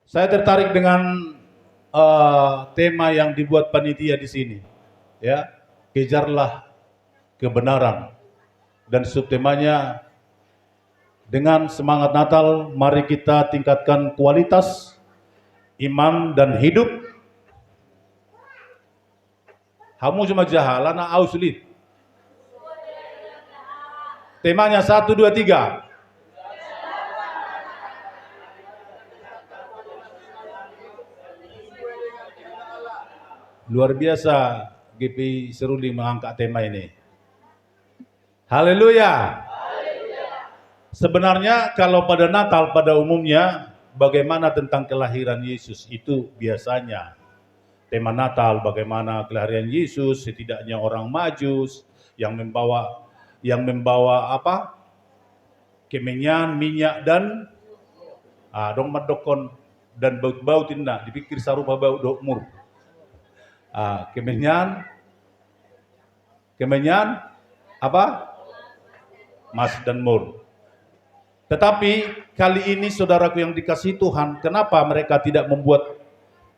Saya tertarik dengan tema yang dibuat panitia di sini, ya, kejarlah kebenaran, dan subtemanya dengan semangat Natal, mari kita tingkatkan kualitas iman dan hidup. Hamu cuma jahala na auslit. Temanya 1, 2, 3. Luar biasa GP Seruli mengangkat tema ini. Haleluya. Sebenarnya kalau pada Natal pada umumnya bagaimana tentang kelahiran Yesus itu biasanya. Tema Natal bagaimana kelahiran Yesus, setidaknya orang Majus yang membawa apa? Kemenyan, minyak dan dong madokon dan baut-baut indah dipikir sarupa baut dokmur. Kemenyan apa? Mas dan mur. Tetapi kali ini saudaraku yang dikasihi Tuhan, kenapa mereka tidak membuat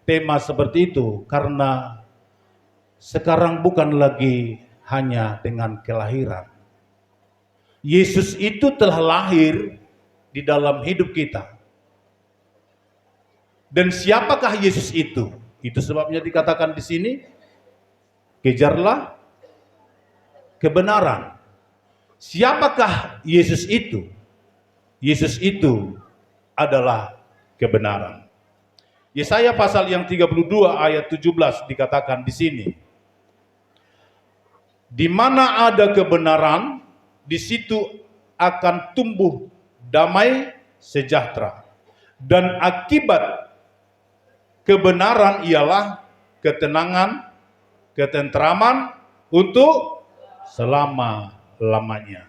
tema seperti itu? Karena sekarang bukan lagi hanya dengan kelahiran. Yesus itu telah lahir di dalam hidup kita. Dan siapakah Yesus itu? Itu sebabnya dikatakan di sini, kejarlah kebenaran. Siapakah Yesus itu? Yesus itu adalah kebenaran. Yesaya pasal yang 32 ayat 17 dikatakan di sini, di mana ada kebenaran, di situ akan tumbuh damai sejahtera. Dan akibat kebenaran ialah ketenangan, ketentraman untuk selama-lamanya.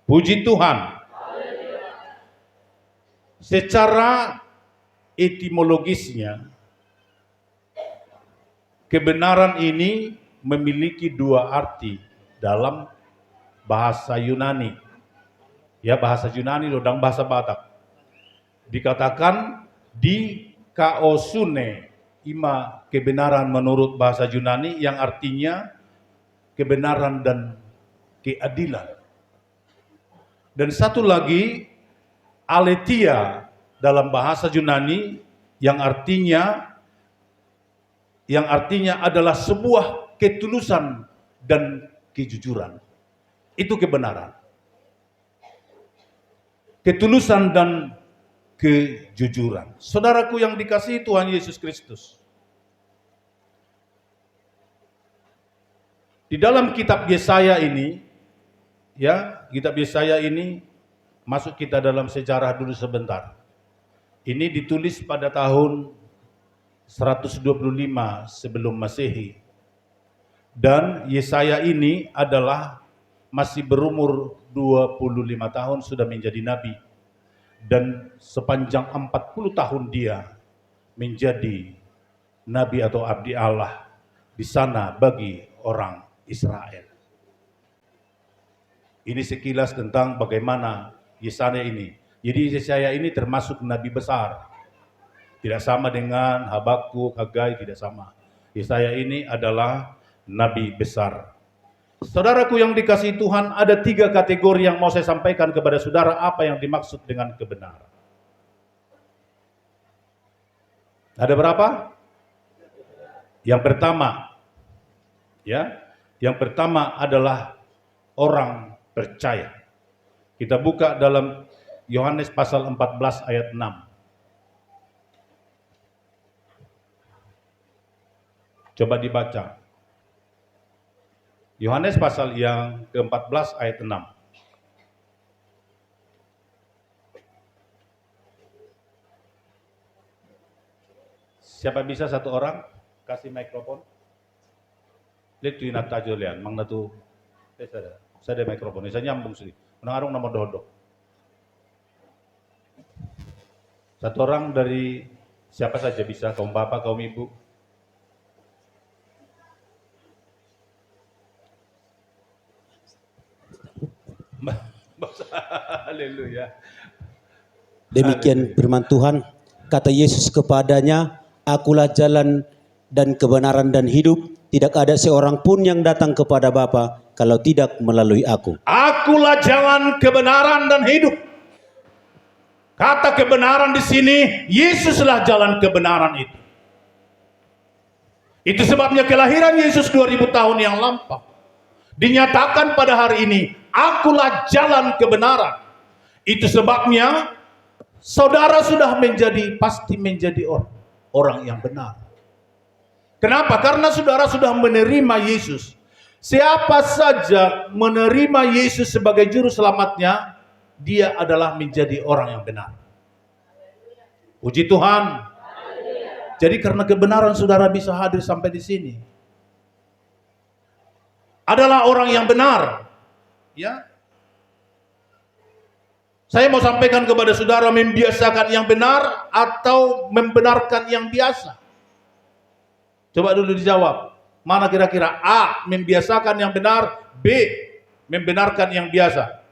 Puji Tuhan. Secara etimologisnya, kebenaran ini memiliki dua arti dalam bahasa Yunani. Ya, bahasa Yunani dan bahasa Batak. Dikatakan di kaosune ima kebenaran menurut bahasa Yunani yang artinya kebenaran dan keadilan. Dan satu lagi aletheia dalam bahasa Yunani yang artinya adalah sebuah ketulusan dan kejujuran. Itu kebenaran. Ketulusan dan kejujuran. Saudaraku yang dikasihi Tuhan Yesus Kristus. Di dalam kitab Yesaya ini, ya, kitab Yesaya ini masuk kita dalam sejarah dulu sebentar. Ini ditulis pada tahun 125 sebelum Masehi. Dan Yesaya ini adalah masih berumur 25 tahun sudah menjadi nabi. Dan sepanjang 40 tahun dia menjadi nabi atau abdi Allah di sana bagi orang Israel. Ini sekilas tentang bagaimana Yesaya ini. Jadi Yesaya ini termasuk nabi besar. Tidak sama dengan Habakuk, Hagai, tidak sama. Yesaya ini adalah nabi besar. Saudaraku yang dikasihi Tuhan, ada 3 kategori yang mau saya sampaikan kepada saudara apa yang dimaksud dengan kebenaran. Ada berapa? Yang pertama, ya, yang pertama adalah orang percaya. Kita buka dalam Yohanes pasal 14 ayat 6. Coba dibaca. Yohanes pasal yang ke-14 ayat 6. Siapa bisa satu orang kasih mikrofon? Lihat tuh nata Julian, mang natu. Saya ada mikrofon, saya nyambung sih. Menarung nama dodok. Satu orang dari siapa saja bisa, kaum bapak, kaum ibu. Haleluya. Demikian firman Tuhan. Kata Yesus kepadanya, "Akulah jalan dan kebenaran dan hidup. Tidak ada seorang pun yang datang kepada Bapa kalau tidak melalui aku." Akulah jalan, kebenaran dan hidup. Kata kebenaran di sini, Yesuslah jalan kebenaran itu. Itu sebabnya kelahiran Yesus 2000 tahun yang lampau dinyatakan pada hari ini, akulah jalan kebenaran. Itu sebabnya saudara sudah pasti menjadi orang yang benar. Kenapa? Karena saudara sudah menerima Yesus. Siapa saja menerima Yesus sebagai juru selamatnya, dia adalah menjadi orang yang benar. Puji Tuhan. Jadi karena kebenaran saudara bisa hadir sampai di sini, adalah orang yang benar. Ya. Saya mau sampaikan kepada saudara, membiasakan yang benar atau membenarkan yang biasa? Coba dulu dijawab. Mana kira-kira? A, membiasakan yang benar. B, membenarkan yang biasa.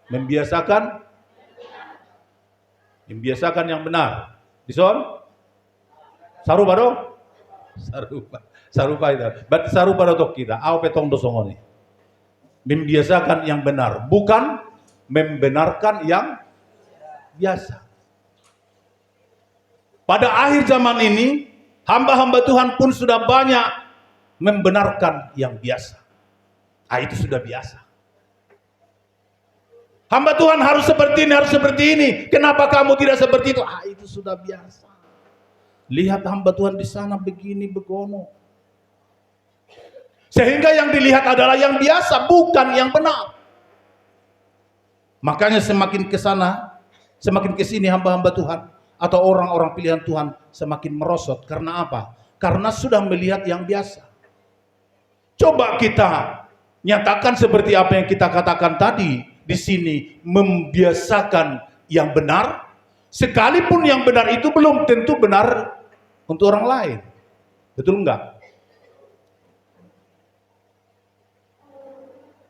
Membiasakan yang benar. Dison? Sarupa dong? Sarupa itu. Berarti sarupa untuk kita. Au petong dosongoni. Membiasakan yang benar, bukan membenarkan yang biasa. Pada akhir zaman ini, hamba-hamba Tuhan pun sudah banyak membenarkan yang biasa. Itu sudah biasa. Hamba Tuhan harus seperti ini, harus seperti ini. Kenapa kamu tidak seperti itu? Itu sudah biasa. Lihat hamba Tuhan di sana begini, begono. Sehingga yang dilihat adalah yang biasa, bukan yang benar. Makanya semakin ke sana, semakin ke sini hamba-hamba Tuhan atau orang-orang pilihan Tuhan semakin merosot. Karena apa? Karena sudah melihat yang biasa. Coba kita nyatakan seperti apa yang kita katakan tadi di sini, membiasakan yang benar, sekalipun yang benar itu belum tentu benar untuk orang lain. Betul enggak?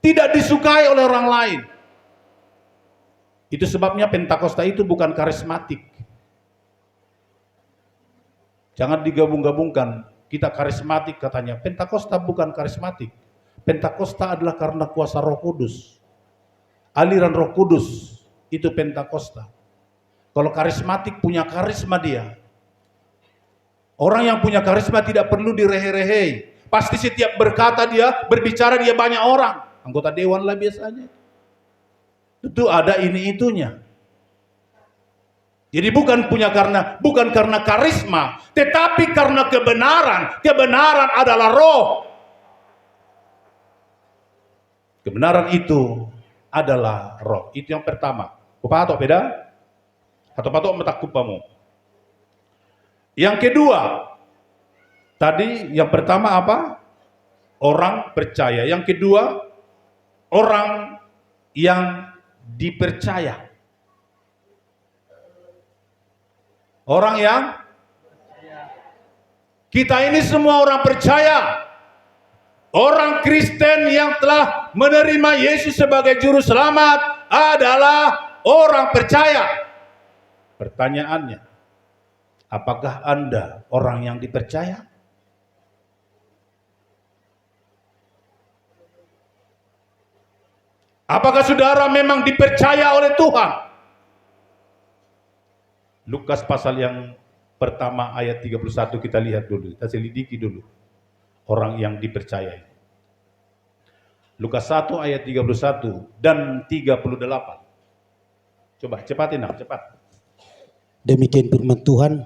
Tidak disukai oleh orang lain. Itu sebabnya Pentakosta itu bukan karismatik. Jangan digabung-gabungkan. Kita karismatik katanya. Pentakosta bukan karismatik. Pentakosta adalah karena kuasa Roh Kudus. Aliran Roh Kudus itu Pentakosta. Kalau karismatik punya karisma dia. Orang yang punya karisma tidak perlu direhe-rehei. Pasti setiap berkata dia, berbicara dia banyak orang. Anggota dewan lah biasanya. Itu ada ini itunya. Jadi bukan karena karisma, tetapi karena kebenaran. Kebenaran adalah roh. Kebenaran itu adalah roh. Itu yang pertama. Kupatok beda? Atau patok metak kupamu. Yang kedua, tadi yang pertama apa? Orang percaya. Yang kedua, orang yang dipercaya. Orang yang kita ini semua orang percaya. Orang Kristen yang telah menerima Yesus sebagai juru selamat adalah orang percaya. Pertanyaannya, apakah Anda orang yang dipercaya? Apakah saudara memang dipercaya oleh Tuhan? Lukas pasal yang pertama ayat 31 kita lihat dulu, kita selidiki dulu. Orang yang dipercaya. Lukas 1 ayat 31 dan 38. Coba cepatin, cepat. Demikian firman Tuhan,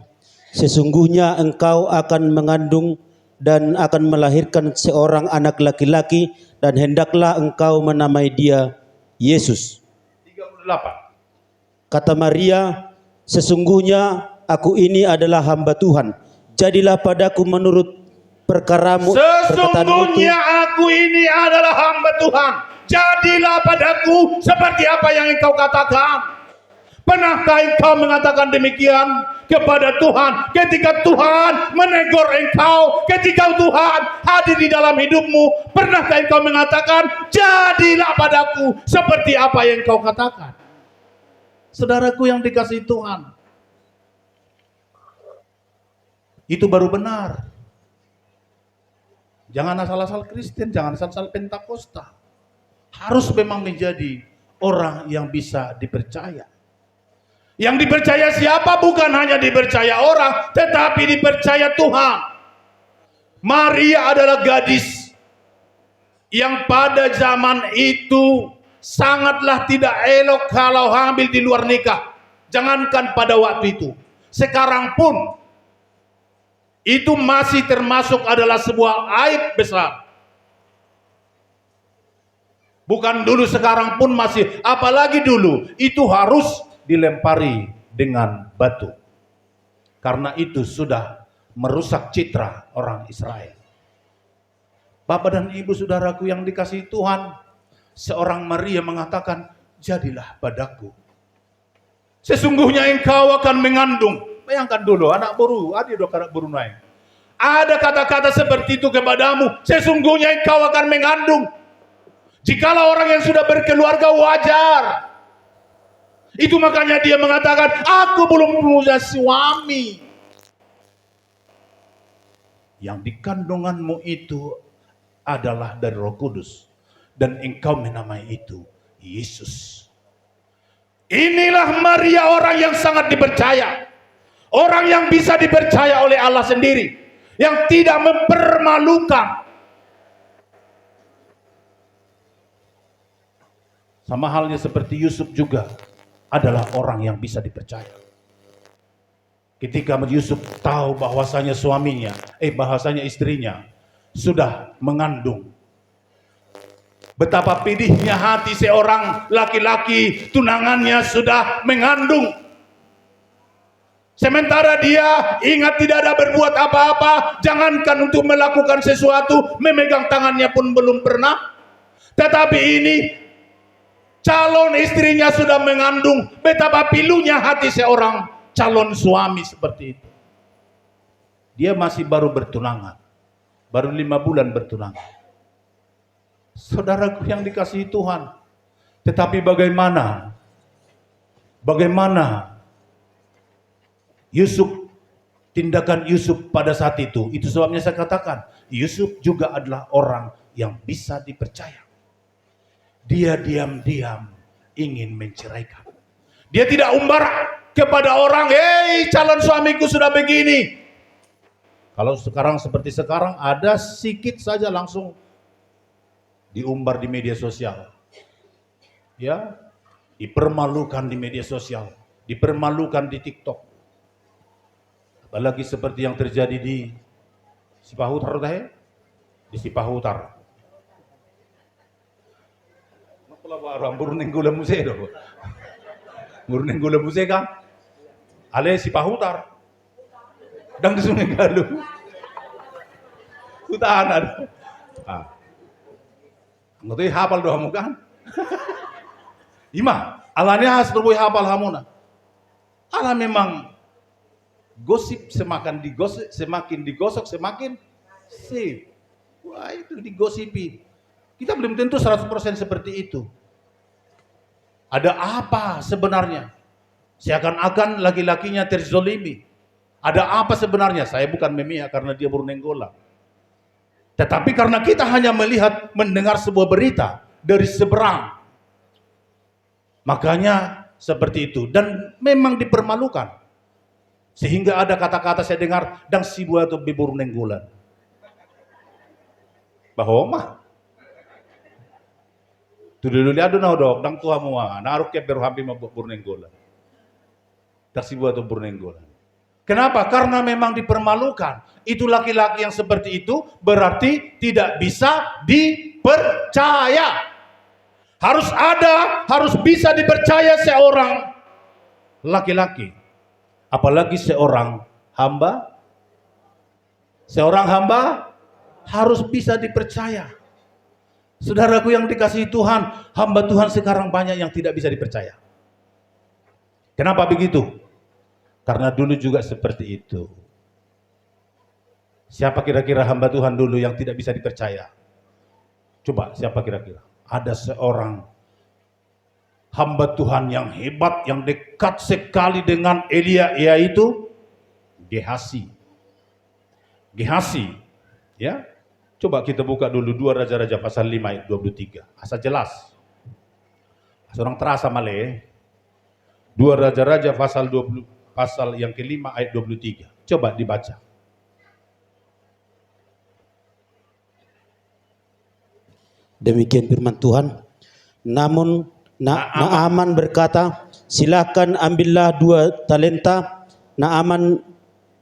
sesungguhnya engkau akan mengandung dan akan melahirkan seorang anak laki-laki, dan hendaklah engkau menamai dia Yesus. 38. Kata Maria, sesungguhnya aku ini adalah hamba Tuhan. Jadilah padaku menurut perkaramu. Sesungguhnya aku ini adalah hamba Tuhan. Jadilah padaku seperti apa yang engkau katakan. Pernahkah engkau mengatakan demikian kepada Tuhan ketika Tuhan menegur engkau, ketika Tuhan hadir di dalam hidupmu? Pernahkah engkau mengatakan, jadilah padaku seperti apa yang engkau katakan? Saudaraku yang dikasihi Tuhan, itu baru benar. Jangan asal-asal Kristen, jangan asal-asal Pentakosta. Harus memang menjadi orang yang bisa dipercaya. Yang dipercaya siapa? Bukan hanya dipercaya orang, tetapi dipercaya Tuhan. Maria adalah gadis yang pada zaman itu sangatlah tidak elok kalau hamil di luar nikah. Jangankan pada waktu itu, sekarang pun itu masih termasuk adalah sebuah aib besar. Bukan dulu, sekarang pun masih, apalagi dulu itu harus dilempari dengan batu. Karena itu sudah merusak citra orang Israel. Bapak dan Ibu saudaraku yang dikasihi Tuhan, seorang Maria mengatakan, jadilah padaku. Sesungguhnya engkau akan mengandung. Bayangkan dulu, anak buru, anak buru naik. Ada kata-kata seperti itu kepadamu, sesungguhnya engkau akan mengandung. Jikalau orang yang sudah berkeluarga wajar. Itu makanya dia mengatakan, aku belum punya suami. Yang di kandunganmu itu adalah dari Roh Kudus. Dan engkau menamai itu Yesus. Inilah Maria, orang yang sangat dipercaya. Orang yang bisa dipercaya oleh Allah sendiri. Yang tidak mempermalukan. Sama halnya seperti Yusuf juga adalah orang yang bisa dipercaya. Ketika Yusuf tahu bahwasanya bahwasanya istrinya sudah mengandung. Betapa pedihnya hati seorang laki-laki, tunangannya sudah mengandung. Sementara dia ingat tidak ada berbuat apa-apa, jangankan untuk melakukan sesuatu, memegang tangannya pun belum pernah. Tetapi ini calon istrinya sudah mengandung. Betapa pilunya hati seorang calon suami seperti itu. Dia masih baru bertunangan. Baru 5 bulan bertunangan. Saudaraku yang dikasihi Tuhan. Tetapi bagaimana tindakan Yusuf pada saat itu. Itu sebabnya saya katakan, Yusuf juga adalah orang yang bisa dipercaya. Dia diam-diam ingin menceraikan. Dia tidak umbar kepada orang, hei calon suamiku sudah begini. Kalau sekarang seperti sekarang, ada sedikit saja langsung diumbar di media sosial. Ya, dipermalukan di media sosial, dipermalukan di TikTok. Apalagi seperti yang terjadi di Sipahutar, di Sipahutar. Orang buruneng gula musik doh. Buruneng gula musik kan? Ale Sipahutar. Dan di Sungai Galuh. Utahan ada. Ngerti hafal doa mu kan? Ima, alanya has terbuai hafal hamuna. Ala memang gosip semakin digosok semakin sip. Wah, itu digosipi. Kita belum tentu 100% seperti itu. Ada apa sebenarnya? Seakan-akan laki-lakinya terzolimi. Ada apa sebenarnya? Saya bukan memihak karena dia bernenggola. Tetapi karena kita hanya mendengar sebuah berita dari seberang. Makanya seperti itu. Dan memang dipermalukan. Sehingga ada kata-kata saya dengar, dan si buah itu bibur nenggolan. Bahwa tu dulu lihat na dok, dang tua mua, naruh ke berhampi mabuk burnenggolan. Tersibuat tu burnenggolan. Kenapa? Karena memang dipermalukan. Itu laki-laki yang seperti itu berarti tidak bisa dipercaya. Harus bisa dipercaya seorang laki-laki. Apalagi seorang hamba. Seorang hamba harus bisa dipercaya. Saudaraku yang dikasihi Tuhan, hamba Tuhan sekarang banyak yang tidak bisa dipercaya. Kenapa begitu? Karena dulu juga seperti itu. Siapa kira-kira hamba Tuhan dulu yang tidak bisa dipercaya? Coba siapa kira-kira? Ada seorang hamba Tuhan yang hebat, yang dekat sekali dengan Elia, yaitu Gehazi. Gehazi, ya. Coba kita buka dulu 2 Raja-Raja pasal 5 ayat 23. Asal jelas. Seorang terasa malih. 2 Raja-Raja pasal yang kelima ayat 23. Coba dibaca. Demikian firman Tuhan. Namun Naaman berkata, silakan ambillah 2 talenta. Naaman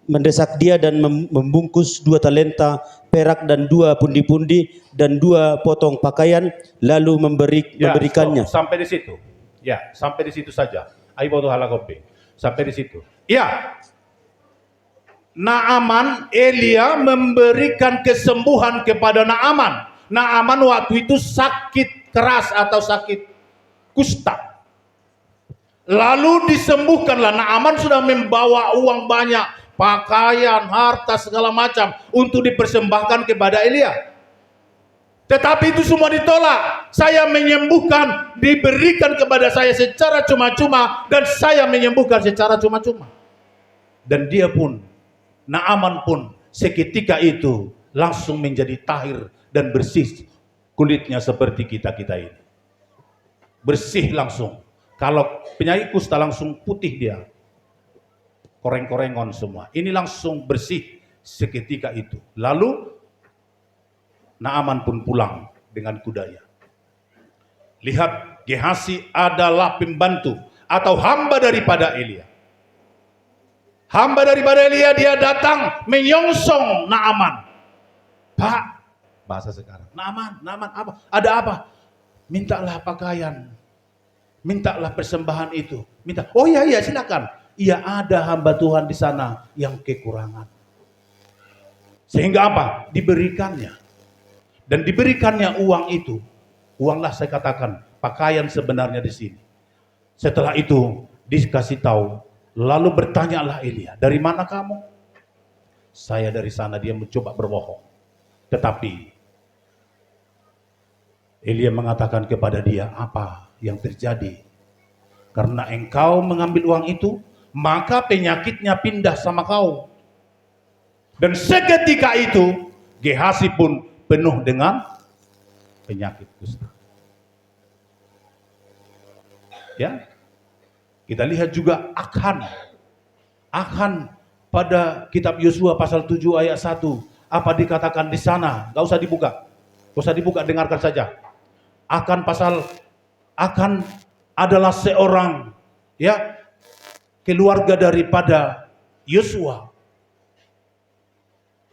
mendesak dia dan membungkus 2 talenta perak dan 2 pundi-pundi dan 2 potong pakaian, lalu memberikannya. Sampai di situ. Ya, sampai di situ saja. Ayo foto halakope. Sampai di situ. Ya. Naaman, Elia memberikan kesembuhan kepada Naaman. Naaman waktu itu sakit keras atau sakit kusta. Lalu disembuhkanlah. Naaman sudah membawa uang banyak, pakaian, harta, segala macam untuk dipersembahkan kepada Elia. Tetapi itu semua ditolak. Saya menyembuhkan, diberikan kepada saya secara cuma-cuma, dan saya menyembuhkan secara cuma-cuma. Dan dia pun, Naaman pun seketika itu langsung menjadi tahir dan bersih kulitnya seperti kita-kita ini. Bersih langsung. Kalau penyakit kusta langsung putih dia. Koreng-korengon semua. Ini langsung bersih seketika itu. Lalu Naaman pun pulang dengan kudanya. Lihat, Gehazi adalah pembantu atau hamba daripada Elia. Hamba daripada Elia, dia datang menyongsong Naaman. Pak, bahasa sekarang. Naaman apa? Ada apa? Mintalah pakaian. Mintalah persembahan itu. Minta. Oh iya silakan. Iya, ada hamba Tuhan di sana yang kekurangan. Sehingga apa? Diberikannya. Dan diberikannya uang itu. Uanglah saya katakan, pakaian sebenarnya di sini. Setelah itu dikasih tahu, lalu bertanyalah Elia, dari mana kamu? Saya dari sana. Dia mencoba berbohong. Tetapi Elia mengatakan kepada dia, apa yang terjadi? Karena engkau mengambil uang itu, maka penyakitnya pindah sama kau. Dan seketika itu Gehazi pun penuh dengan penyakit kusta. Ya, kita lihat juga Akhan pada kitab Yosua pasal 7 ayat 1. Apa dikatakan di sana? Gak usah dibuka, dengarkan saja. Akhan adalah seorang keluarga daripada Yosua.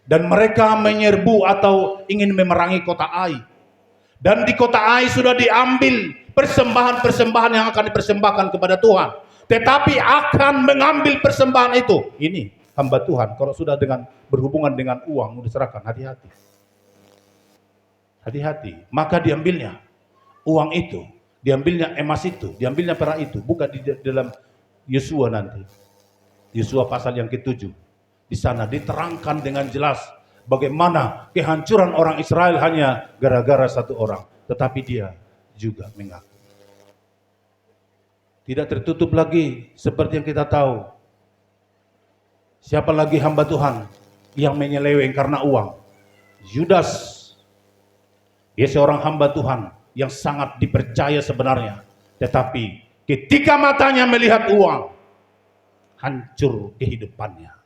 Dan mereka menyerbu atau ingin memerangi kota Ai. Dan di kota Ai sudah diambil persembahan-persembahan yang akan dipersembahkan kepada Tuhan. Tetapi akan mengambil persembahan itu. Ini hamba Tuhan, kalau sudah berhubungan dengan uang, diserahkan, hati-hati. Hati-hati. Maka diambilnya uang itu, diambilnya emas itu, diambilnya perak itu. Bukan di dalam Yosua nanti. Yosua pasal yang ke-7. Di sana diterangkan dengan jelas bagaimana kehancuran orang Israel hanya gara-gara satu orang. Tetapi dia juga mengaku. Tidak tertutup lagi seperti yang kita tahu. Siapa lagi hamba Tuhan yang menyeleweng karena uang? Yudas. Dia seorang hamba Tuhan yang sangat dipercaya sebenarnya. Tetapi ketika matanya melihat uang, hancur kehidupannya.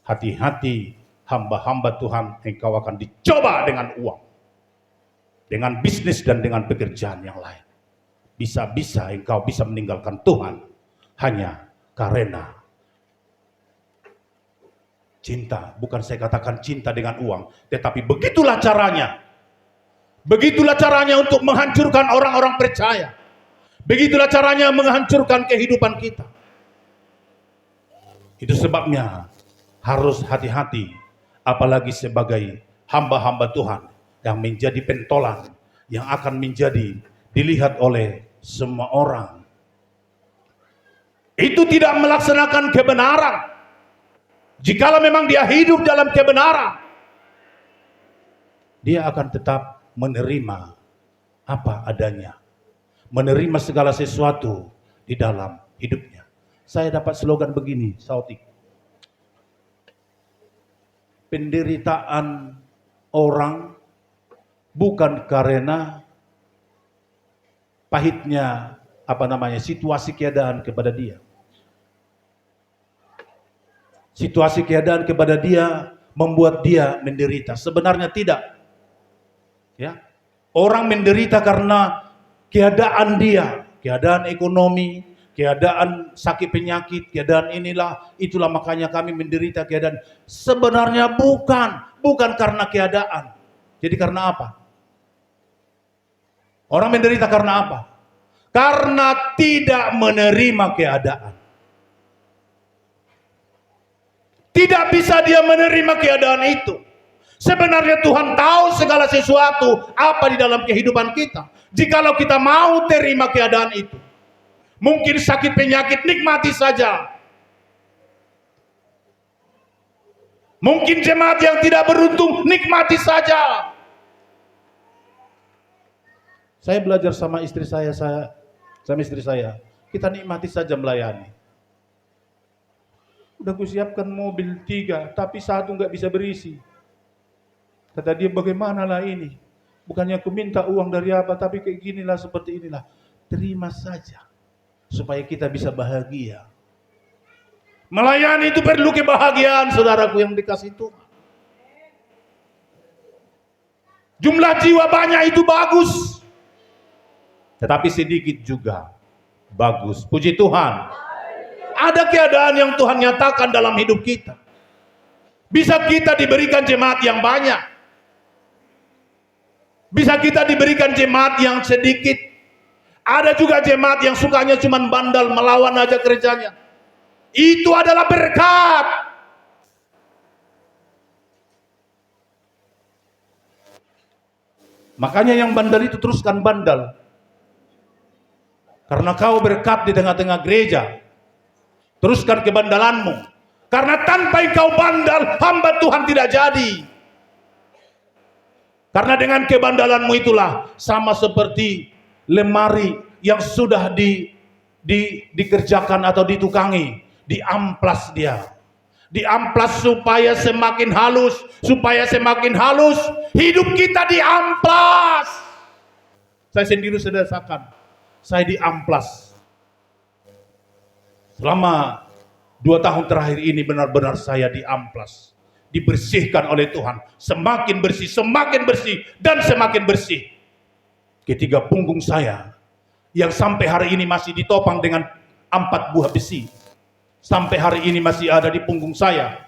Hati-hati hamba-hamba Tuhan, engkau akan dicoba dengan uang, dengan bisnis dan dengan pekerjaan yang lain. Bisa-bisa engkau bisa meninggalkan Tuhan hanya karena cinta. Bukan saya katakan cinta dengan uang, tetapi begitulah caranya. Begitulah caranya untuk menghancurkan orang-orang percaya. Begitulah caranya menghancurkan kehidupan kita. Itu sebabnya harus hati-hati, apalagi sebagai hamba-hamba Tuhan yang menjadi pentolan, yang akan menjadi dilihat oleh semua orang. Itu tidak melaksanakan kebenaran. Jikalau memang dia hidup dalam kebenaran, dia akan tetap menerima apa adanya. menerima segala sesuatu di dalam hidupnya. Saya dapat slogan begini, Sautik. Penderitaan orang bukan karena pahitnya situasi keadaan kepada dia. Situasi keadaan kepada dia membuat dia menderita. Sebenarnya tidak. Ya. Orang menderita karena keadaan dia, keadaan ekonomi, keadaan sakit penyakit, keadaan itulah makanya kami menderita keadaan. Sebenarnya bukan karena keadaan. Jadi karena apa? Orang menderita karena apa? Karena tidak menerima keadaan. Tidak bisa dia menerima keadaan itu. Sebenarnya Tuhan tahu segala sesuatu apa di dalam kehidupan kita. Jikalau kita mau terima keadaan itu. Mungkin sakit penyakit, nikmati saja. Mungkin jemaat yang tidak beruntung, nikmati saja. Saya belajar sama istri saya, kita nikmati saja melayani. Udah kusiapkan mobil 3, tapi 1 nggak bisa berisi. Kata dia, bagaimanalah ini? Bukannya aku minta uang dari apa, tapi kayak ginilah, seperti inilah. Terima saja, supaya kita bisa bahagia. Melayani itu perlu kebahagiaan, saudaraku yang dikasih Tuhan. Jumlah jiwa banyak itu bagus, tetapi sedikit juga bagus. Puji Tuhan. Ada keadaan yang Tuhan nyatakan dalam hidup kita. Bisa kita diberikan jemaat yang banyak. Bisa kita diberikan jemaat yang sedikit. Ada juga jemaat yang sukanya cuma bandal, melawan aja kerjanya. Itu adalah berkat. Makanya yang bandal itu teruskan bandal. Karena kau berkat di tengah-tengah gereja. Teruskan kebandalanmu. Karena tanpa engkau bandal, hamba Tuhan tidak jadi. Karena dengan kebandalanmu itulah sama seperti lemari yang sudah dikerjakan atau ditukangi, diamplas dia. Diamplas supaya semakin halus, hidup kita diamplas. Saya sendiri sudah rasakan, saya diamplas. Selama 2 tahun terakhir ini benar-benar saya diamplas, dibersihkan oleh Tuhan, semakin bersih, dan semakin bersih. Ketiga punggung saya yang sampai hari ini masih ditopang dengan 4 buah besi, sampai hari ini masih ada di punggung saya.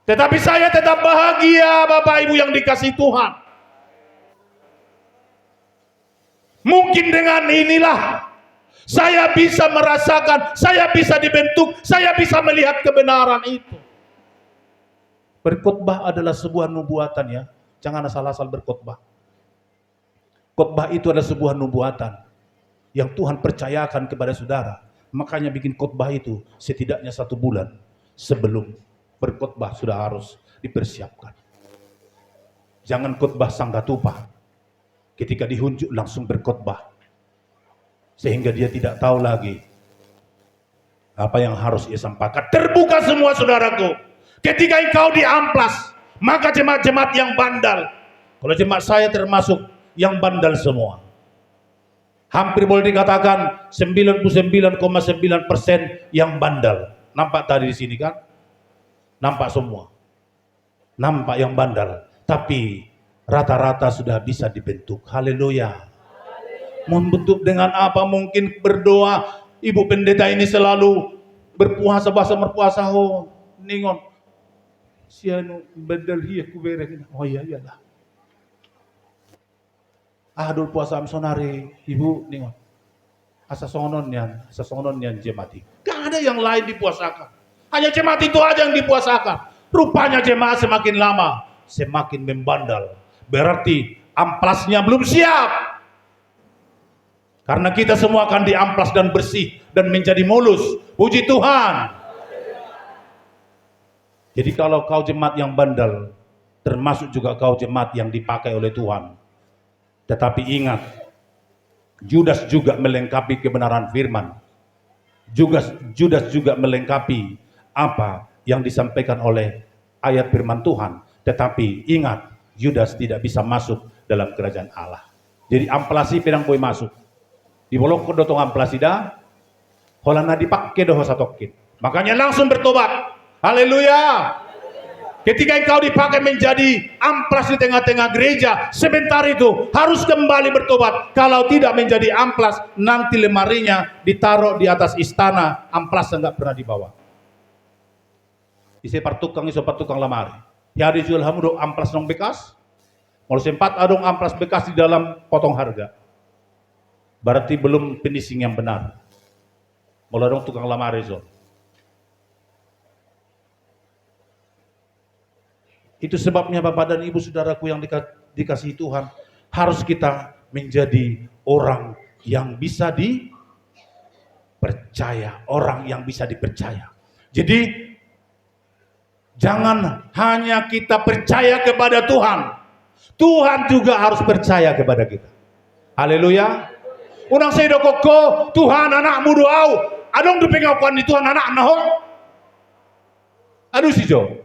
Tetapi saya tetap bahagia, Bapak Ibu yang dikasih Tuhan. Mungkin dengan inilah saya bisa merasakan, saya bisa dibentuk, saya bisa melihat kebenaran itu. Berkhotbah adalah sebuah nubuatan, ya. Jangan asal-asal berkhotbah. Khotbah itu adalah sebuah nubuatan yang Tuhan percayakan kepada saudara. Makanya bikin khotbah itu setidaknya 1 bulan sebelum berkhotbah sudah harus dipersiapkan. Jangan khotbah sanggatupa. Ketika dihunjuk langsung berkhotbah. Sehingga dia tidak tahu lagi apa yang harus ia sampaikan. Terbuka semua, saudaraku. Ketika engkau diamplas, maka jemaat-jemaat yang bandal, kalau jemaat saya termasuk yang bandal semua, hampir boleh dikatakan 99,9% yang bandal. Nampak tadi di sini kan? Nampak semua. Nampak yang bandal. Tapi rata-rata sudah bisa dibentuk. Haleluya. Membentuk dengan apa? Mungkin berdoa. Ibu pendeta ini selalu berpuasa, ningon. Sianu bedel hiya kuberek. Oh iya iyalah. Adul puasa amsonari, ibu ningon. Asa sonon yan jemati. Gak ada yang lain dipuasakan. Hanya jemaat itu aja yang dipuasakan. Rupanya jemaat semakin lama semakin membandal. Berarti amplasnya belum siap. Karena kita semua akan diamplas dan bersih dan menjadi mulus. Puji Tuhan. Jadi kalau kau jemaat yang bandel, termasuk juga kau jemaat yang dipakai oleh Tuhan. Tetapi ingat, Judas juga melengkapi kebenaran firman. Judas juga melengkapi apa yang disampaikan oleh ayat firman Tuhan. Tetapi ingat, Judas tidak bisa masuk dalam kerajaan Allah. Jadi amplasi pedang boy masuk. Di bolok dotong amplasi dah, holana dipakai doh satokin. Makanya langsung bertobat. Haleluya. Ketika engkau dipakai menjadi amplas di tengah-tengah gereja, sebentar itu harus kembali bertobat. Kalau tidak menjadi amplas, nanti lemarinya ditaruh di atas istana, amplas enggak pernah dibawa. Isi partukang lemari. Ya dijual hamudo amplas nong bekas. Mau sempat adong amplas bekas di dalam potong harga. Berarti belum finishing yang benar. Mulai dong tukang lemari zon. Itu sebabnya Bapak dan Ibu Saudaraku yang dikasihi Tuhan, harus kita menjadi orang yang bisa dipercaya, orang yang bisa dipercaya. Jadi jangan hanya kita percaya kepada Tuhan, Tuhan juga harus percaya kepada kita. Haleluya. Unang saya koko Tuhan anakmu doau, adong dipengaukan di Tuhan anak naho. Aduh si Jo.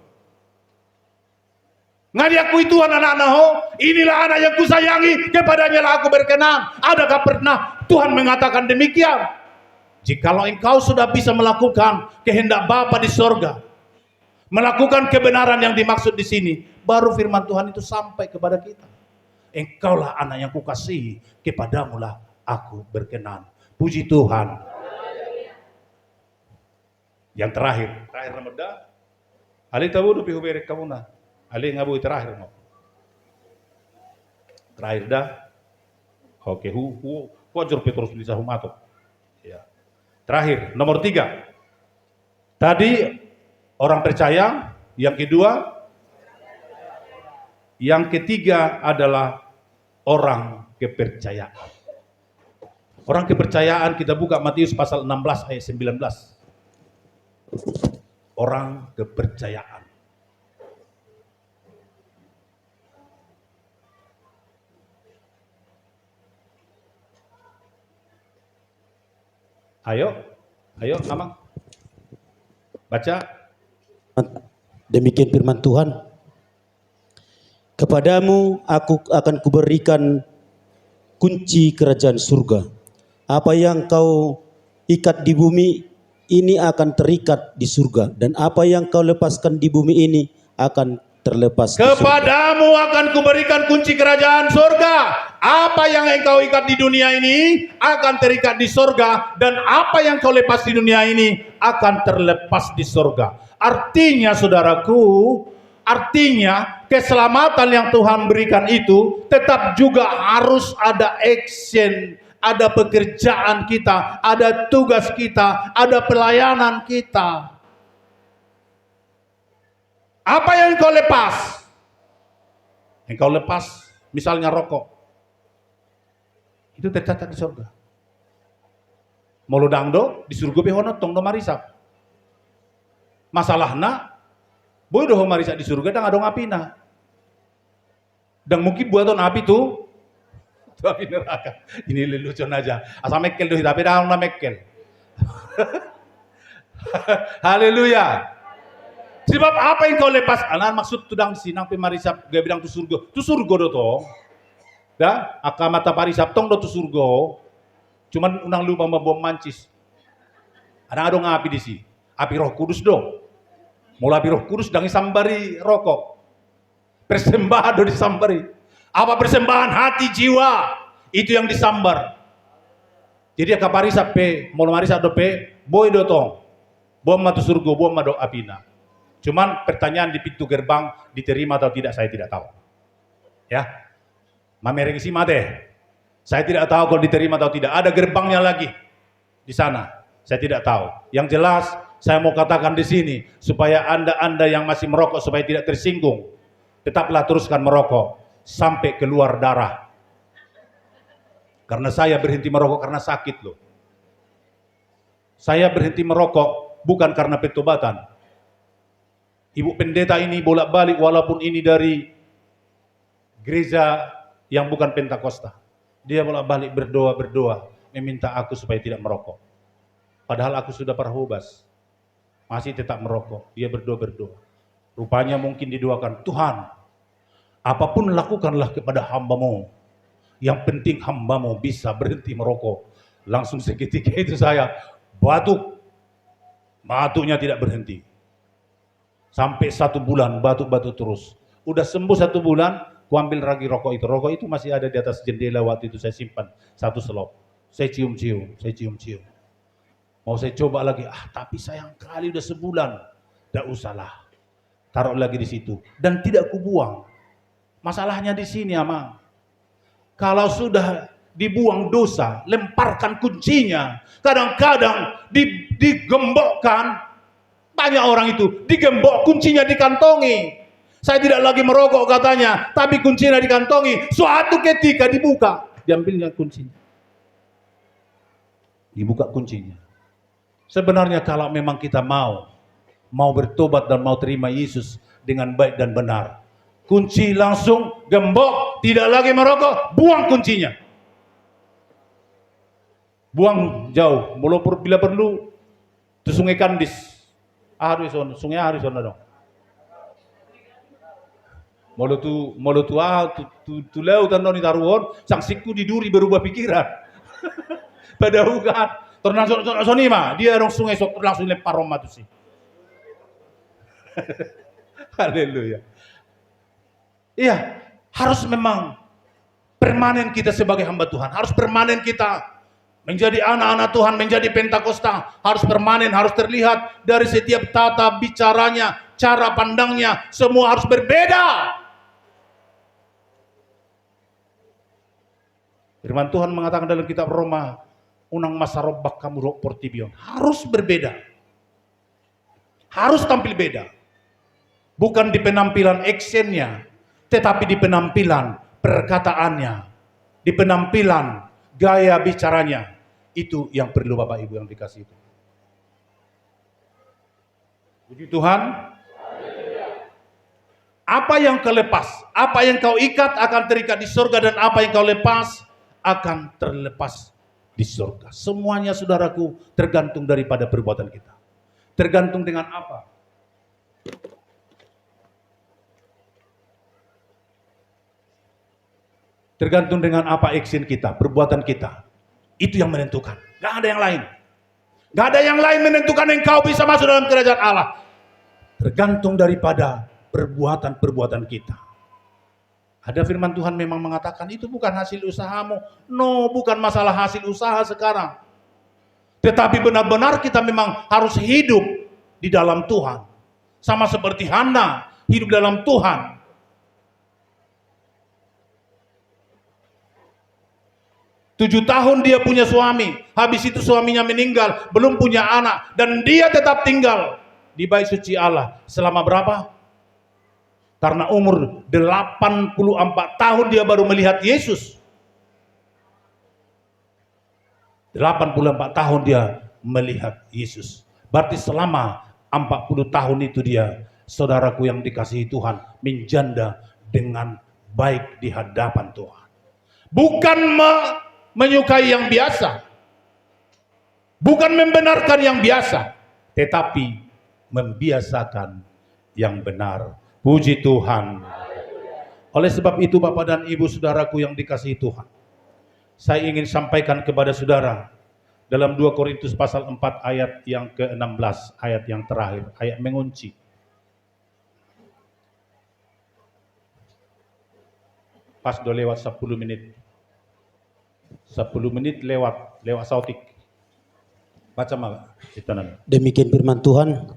Ngadi aku Tuhan anak naho, inilah anak yang kusayangi, kepadanya lah aku berkenan. Adakah pernah Tuhan mengatakan demikian? Jikalau engkau sudah bisa melakukan kehendak Bapa di sorga, melakukan kebenaran yang dimaksud di sini, baru firman Tuhan itu sampai kepada kita. Engkaulah anak yang kukasihi, kepadamu lah aku berkenan. Puji Tuhan. Yang terakhir nomor dah. Ali tahu du pihu berek kamu na. Ali ngabu terakhir mau. Terakhir dah. Oke, wajar Petrus bisa humato. Ya. Terakhir, nomor 3. Tadi orang percaya, yang kedua, yang ketiga adalah orang kepercayaan. Orang kepercayaan kita buka Matius pasal 16 ayat 19. Orang kepercayaan. Ayo, Amang. Baca. Demikian firman Tuhan. Kepadamu aku akan kuberikan kunci kerajaan surga. Apa yang kau ikat di bumi ini akan terikat di surga, dan apa yang kau lepaskan di bumi ini akan terlepas di surga. Kepadamu akan kuberikan kunci kerajaan surga. Apa yang engkau ikat di dunia ini akan terikat di surga, dan apa yang kau lepas di dunia ini akan terlepas di surga. Artinya saudaraku, artinya keselamatan yang Tuhan berikan itu tetap juga harus ada action, ada pekerjaan kita, ada tugas kita, ada pelayanan kita. Apa yang kau lepas? Yang kau lepas misalnya rokok, itu tercatat di surga. Molodang do di surga behono tong do marisap. Masalahna boy do marisap di surga dan adong apina. Dan mungkin buaton api tuh api neraka. Ini lelucon aja. Asal mekel do tapi dah na mekel. Haleluya. Sebab apa yang kau lepas? Anak maksud tudang sinang pemarisap gak bilang tu surga. Tu surga do tong. Dah, akamata parisap tong do tu surga. Cuman unang lupa bom mancis. Ada adong api di si. Api Roh Kudus do. Mula api Roh Kudus dangi sambari rokok. Persembahan do disambari. Apa persembahan hati jiwa itu yang disambar. Jadi akaparisap pe, mula marisap do pe, boy do tong. Bom matu surga, bom mado apina. Cuman pertanyaan di pintu gerbang diterima atau tidak saya tidak tahu. Ya. Mamereng isi mate. Saya tidak tahu kalau diterima atau tidak. Ada gerbangnya lagi di sana. Saya tidak tahu. Yang jelas saya mau katakan di sini supaya Anda yang masih merokok supaya tidak tersinggung. Tetaplah teruskan merokok sampai keluar darah. Karena saya berhenti merokok karena sakit loh. Saya berhenti merokok bukan karena pertobatan. Ibu pendeta ini bolak-balik walaupun ini dari gereja yang bukan Pentakosta. Dia bolak-balik berdoa, meminta aku supaya tidak merokok. Padahal aku sudah parahubas, masih tetap merokok. Dia berdoa. Rupanya mungkin didoakan, Tuhan, apapun lakukanlah kepada hambamu. Yang penting hambamu bisa berhenti merokok. Langsung seketika itu saya batuk. Batuknya tidak berhenti. Sampai 1 bulan batuk-batuk terus. Udah sembuh 1 bulan, ku ambil lagi rokok itu. Rokok itu masih ada di atas jendela waktu itu saya simpan. 1 selop. Saya cium-cium. Mau saya coba lagi, tapi sayang kali udah sebulan. Tidak usahlah. Taruh lagi di situ. Dan tidak kubuang. Masalahnya di sini, Amang. Kalau sudah dibuang dosa, lemparkan kuncinya. Kadang-kadang digembokkan. Banyak orang itu digembok, kuncinya dikantongi. Saya tidak lagi merokok katanya, tapi kuncinya dikantongi. Suatu ketika dibuka, diambilnya kuncinya. Dibuka kuncinya. Sebenarnya kalau memang kita mau bertobat dan mau terima Yesus dengan baik dan benar, kunci langsung gembok, tidak lagi merokok, buang kuncinya. Buang jauh, bila perlu ke Sungai Kandis. Sungai Arizona dong. Molo tu leu tandon ni taruhon, sang siku diduri berubah pikiran. Pada bukan. Tornaso ni mah, dia dong sungai sok langsung lempar Roma tu sih. Haleluya. Iya, harus memang permanen kita sebagai hamba Tuhan, harus permanen kita menjadi anak-anak Tuhan, menjadi Pentakosta, harus permanen, harus terlihat dari setiap tata bicaranya, cara pandangnya, semua harus berbeda. Firman Tuhan mengatakan dalam kitab Roma, unang masarobak kamu rok portibion, harus berbeda. Harus tampil beda. Bukan di penampilan actionnya, tetapi di penampilan perkataannya, di penampilan gaya bicaranya. Itu yang perlu Bapak Ibu yang dikasih itu. Puji Tuhan. Apa yang kau lepas, apa yang kau ikat akan terikat di surga, dan apa yang kau lepas akan terlepas di surga. Semuanya saudaraku tergantung daripada perbuatan kita. Tergantung dengan apa? Tergantung dengan apa action kita, perbuatan kita. Itu yang menentukan. Gak ada yang lain. Gak ada yang lain menentukan engkau bisa masuk dalam kerajaan Allah. Tergantung daripada perbuatan-perbuatan kita. Ada firman Tuhan memang mengatakan itu bukan hasil usahamu. No, bukan masalah hasil usaha sekarang. Tetapi benar-benar kita memang harus hidup di dalam Tuhan. Sama seperti Hana, hidup dalam Tuhan. Tujuh tahun dia punya suami, habis itu suaminya meninggal, belum punya anak, dan dia tetap tinggal di bait suci Allah. Selama berapa? Karena umur 84 tahun dia baru melihat Yesus. 84 tahun dia melihat Yesus. Berarti selama 40 tahun itu dia, saudaraku yang dikasihi Tuhan, menjanda dengan baik di hadapan Tuhan. Bukan menyukai yang biasa, bukan membenarkan yang biasa, tetapi membiasakan yang benar. Puji Tuhan. Oleh sebab itu Bapak dan Ibu saudaraku yang dikasihi Tuhan, saya ingin sampaikan kepada saudara dalam 2 Korintus pasal 4 ayat yang ke-16, ayat yang terakhir, ayat mengunci. Pas udah lewat 10 menit. 10 menit lewat sautik. Baca mah. Demikian firman Tuhan.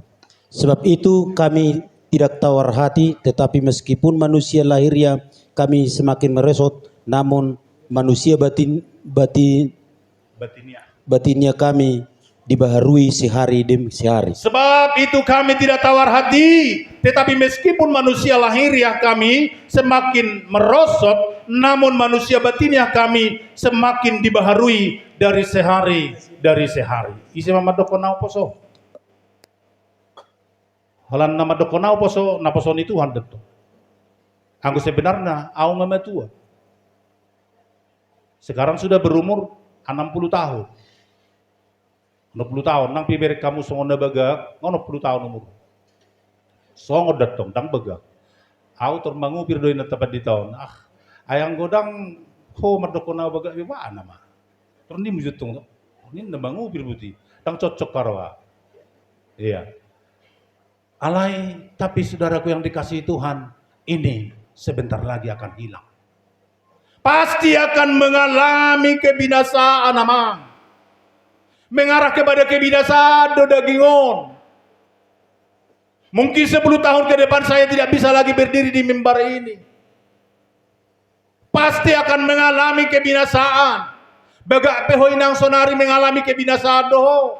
Sebab itu kami tidak tawar hati, tetapi meskipun manusia lahirnya kami semakin meresot, namun manusia batinnya kami dibaharui sehari demi sehari. Sebab itu kami tidak tawar hati, tetapi meskipun manusia lahiriah kami semakin merosot, namun manusia batinnya kami semakin dibaharui dari sehari. Isi mama dokonau poso. Halan nama dokonau poso, naposon itu handet. Anggo sebenarnya au ngama tua. Sekarang sudah berumur 60 tahun. 60 tahun, nang piber kamu songo baga, ngono 10 tahun umur. Songo datong, dang baga. Aku termangupir doi na tepat di tahun. Ayang godang, ho merdoko na baga, iwa nama. Terus ini mujutong, ini nambangupir buti. Dang cocok karwa. Iya. Alai, tapi saudaraku yang dikasihi Tuhan, ini sebentar lagi akan hilang. Pasti akan mengalami kebinasaan amang. Mengarah kepada kebinasaan dodagingon. Mungkin 10 tahun ke depan saya tidak bisa lagi berdiri di mimbar ini. Pasti akan mengalami kebinasaan. Bagak peho inang sonari mengalami kebinasaan doho.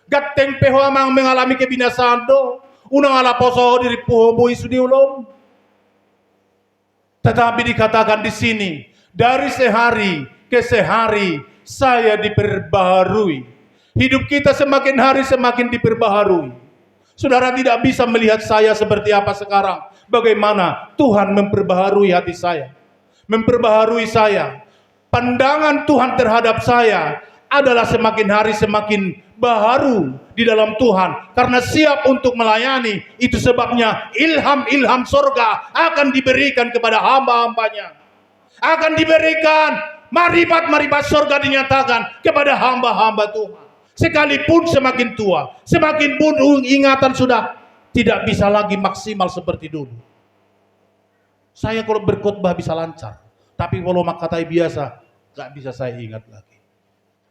Gateng peho amang mengalami kebinasaan doho. Unang ala poso diri puho bui sudi ulom. Tetapi dikatakan di sini, dari sehari ke sehari saya diperbaharui. Hidup kita semakin hari semakin diperbaharui. Saudara tidak bisa melihat saya seperti apa sekarang. Bagaimana Tuhan memperbaharui hati saya. Memperbaharui saya. Pandangan Tuhan terhadap saya adalah semakin hari semakin baharu di dalam Tuhan. Karena siap untuk melayani. Itu sebabnya ilham-ilham surga akan diberikan kepada hamba-hambanya. Akan diberikan maribat-maribat surga dinyatakan kepada hamba-hamba Tuhan. Sekalipun semakin tua, semakin pun ingatan sudah tidak bisa lagi maksimal seperti dulu. Saya kalau berkhotbah bisa lancar, tapi kalau makatai biasa, gak bisa saya ingat lagi.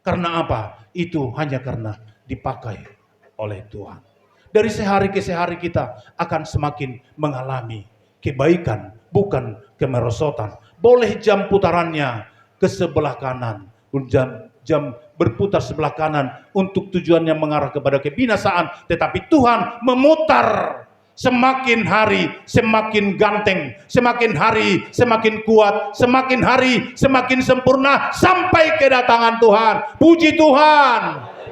Karena apa? Itu hanya karena dipakai oleh Tuhan. Dari sehari ke sehari kita akan semakin mengalami kebaikan, bukan kemerosotan. Boleh jam putarannya ke sebelah kanan, jam berputar sebelah kanan untuk tujuannya mengarah kepada kebinasaan, tetapi Tuhan memutar semakin hari semakin ganteng, semakin hari semakin kuat, semakin hari semakin sempurna sampai kedatangan Tuhan. Puji Tuhan.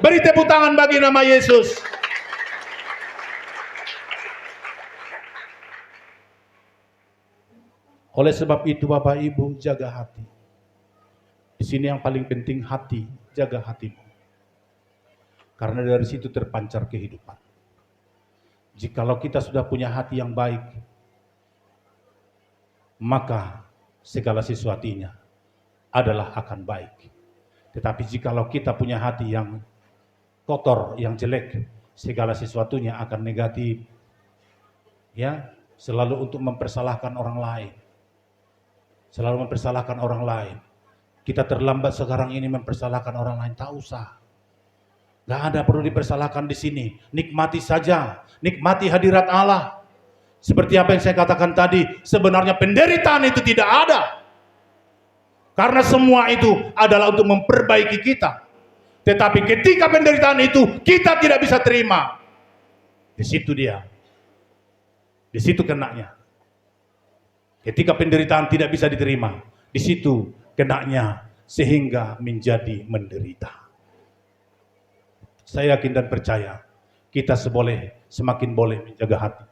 Beri tepuk tangan bagi nama Yesus. Oleh sebab itu Bapak Ibu, jaga hati. Di sini yang paling penting hati, jaga hatimu. Karena dari situ terpancar kehidupan. Jikalau kita sudah punya hati yang baik, maka segala sesuatunya adalah akan baik. Tetapi jikalau kita punya hati yang kotor, yang jelek, segala sesuatunya akan negatif. Ya, selalu untuk mempersalahkan orang lain. Selalu mempersalahkan orang lain. Kita terlambat sekarang ini mempersalahkan orang lain, tak usah. Gak ada perlu dipersalahkan di sini. Nikmati saja, nikmati hadirat Allah. Seperti apa yang saya katakan tadi, sebenarnya penderitaan itu tidak ada. Karena semua itu adalah untuk memperbaiki kita. Tetapi ketika penderitaan itu kita tidak bisa terima, di situ dia. Di situ kenanya. Ketika penderitaan tidak bisa diterima, di situ kenanya sehingga menjadi menderita. Saya yakin dan percaya kita semakin boleh menjaga hati.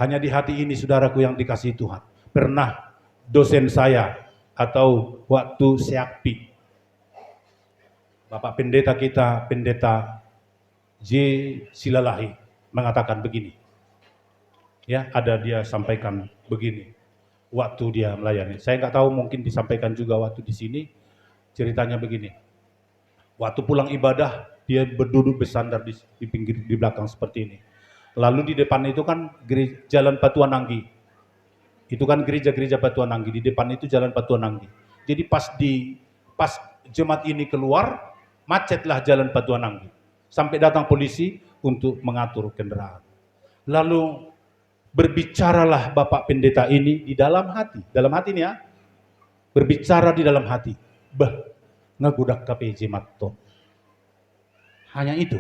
Hanya di hati ini saudaraku yang dikasihi Tuhan. Pernah dosen saya atau waktu seakpi, Bapak Pendeta kita, Pendeta J. Silalahi mengatakan begini. Ya, ada dia sampaikan begini waktu dia melayani. Saya nggak tahu, mungkin disampaikan juga waktu di sini. Ceritanya begini. Waktu pulang ibadah, dia berduduk bersandar di pinggir, di belakang seperti ini. Lalu di depan itu kan jalan Batuan Nanggi. Itu kan gereja-gereja Batuan Nanggi. Di depan itu jalan Batuan Nanggi. Jadi pas jemaat ini keluar, macetlah jalan Batuan Nanggi. Sampai datang polisi untuk mengatur kendaraan. Lalu berbicaralah Bapak Pendeta ini di dalam hati. Dalam hati ini ya. Berbicara di dalam hati. Ngagudak KPJ Matto. Hanya itu.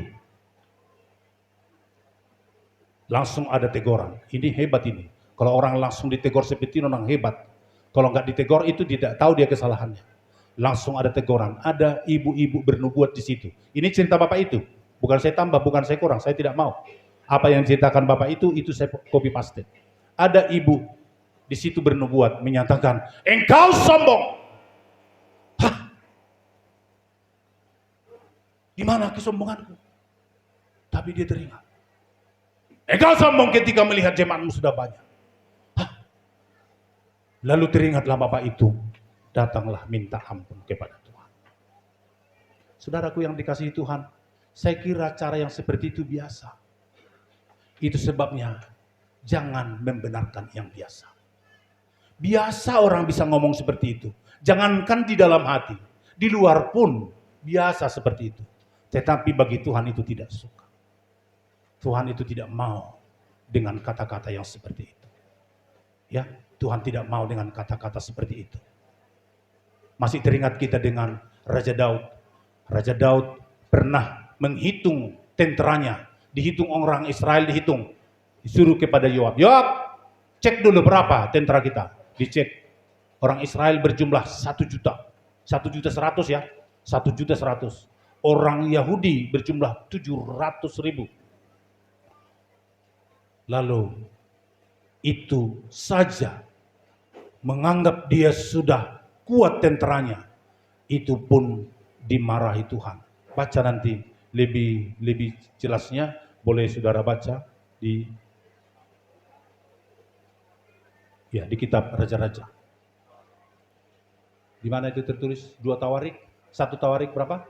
Langsung ada teguran. Ini hebat ini. Kalau orang langsung ditegur seperti ini, orang hebat. Kalau nggak ditegur itu tidak tahu dia kesalahannya. Langsung ada teguran. Ada ibu-ibu bernubuat di situ. Ini cerita Bapak itu. Bukan saya tambah, bukan saya kurang. Saya tidak mau. Apa yang ceritakan Bapak itu saya copy paste. Ada ibu di situ bernubuat menyatakan, engkau sombong. Di mana kesombonganku? Tapi dia teringat. Engkau sombong ketika melihat jemaatmu sudah banyak. Hah? Lalu teringatlah bapak itu, datanglah minta ampun kepada Tuhan. Saudaraku yang dikasihi Tuhan, saya kira cara yang seperti itu biasa. Itu sebabnya jangan membenarkan yang biasa. Biasa orang bisa ngomong seperti itu. Jangankan di dalam hati, di luar pun biasa seperti itu. Tetapi bagi Tuhan itu tidak suka. Tuhan itu tidak mau dengan kata-kata yang seperti itu. Ya, Tuhan tidak mau dengan kata-kata seperti itu. Masih teringat kita dengan Raja Daud. Raja Daud pernah menghitung tenteranya. Dihitung orang Israel, dihitung. Disuruh kepada Yoab. Yoab, cek dulu berapa tentara kita. Dicek. Orang Israel berjumlah 1 juta. 1.100.000 ya. 1.100.000. Orang Yahudi berjumlah 700.000. Lalu itu saja menganggap dia sudah kuat tenteranya. Itu pun dimarahi Tuhan. Baca nanti lebih jelasnya, boleh saudara baca di kitab Raja-Raja. Di mana itu tertulis? 2 Tawarik, 1 Tawarik berapa?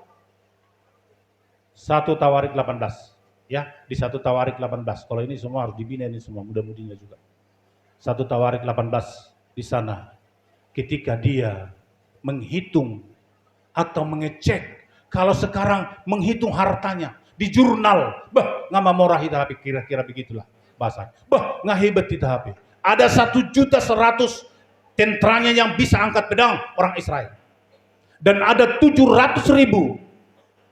1 Tawarik 18. Ya, di 1 Tawarik 18. Kalau ini semua harus dibina, ini semua mudah-mudinya juga. 1 Tawarik 18 di sana. Ketika dia menghitung atau mengecek, kalau sekarang menghitung hartanya di jurnal, ngama morah kita HP, kira-kira begitulah bahasa. Nggak hebat kita HP. Ada 1.100.000 tenteranya yang bisa angkat pedang orang Israel. Dan ada 700.000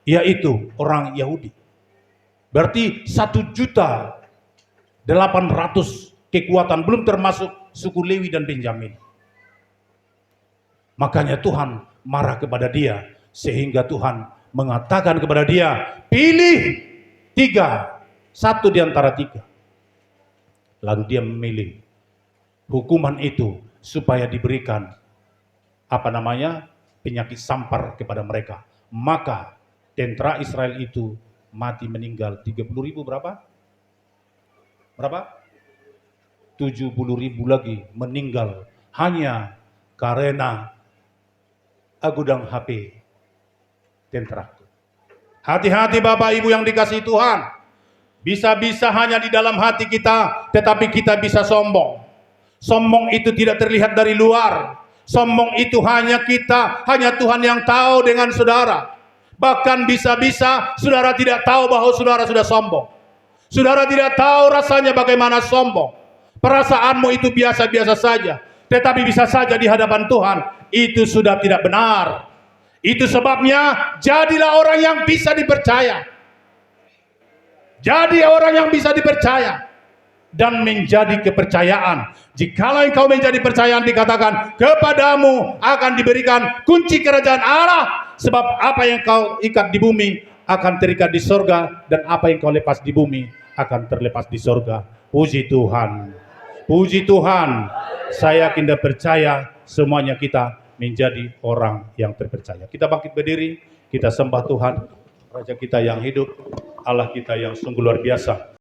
yaitu orang Yahudi. Berarti 1.800.000 kekuatan, belum termasuk suku Lewi dan Benjamin. Makanya Tuhan marah kepada dia, sehingga Tuhan mengatakan kepada dia, pilih 3, 1 di antara 3. Lalu dia memilih hukuman itu supaya diberikan penyakit sampar kepada mereka. Maka tentara Israel itu mati meninggal 30.000 berapa? 70.000 lagi meninggal hanya karena agudang HP tentaraku. Hati-hati Bapak Ibu yang dikasihi Tuhan. Bisa-bisa hanya di dalam hati kita, tetapi kita bisa sombong. Sombong itu tidak terlihat dari luar. Sombong itu hanya Tuhan yang tahu dengan saudara. Bahkan bisa-bisa saudara tidak tahu bahwa saudara sudah sombong. Saudara tidak tahu rasanya bagaimana sombong. Perasaanmu itu biasa-biasa saja. Tetapi bisa saja di hadapan Tuhan itu sudah tidak benar. Itu sebabnya jadilah orang yang bisa dipercaya. Jadi orang yang bisa dipercaya. Dan menjadi kepercayaan. Jikalau engkau menjadi percayaan, dikatakan kepadamu akan diberikan kunci kerajaan Allah. Sebab apa yang kau ikat di bumi akan terikat di sorga, dan apa yang kau lepas di bumi akan terlepas di sorga. Puji Tuhan. Puji Tuhan. Saya yakin dan percaya semuanya kita menjadi orang yang terpercaya. Kita bangkit berdiri, kita sembah Tuhan, Raja kita yang hidup, Allah kita yang sungguh luar biasa.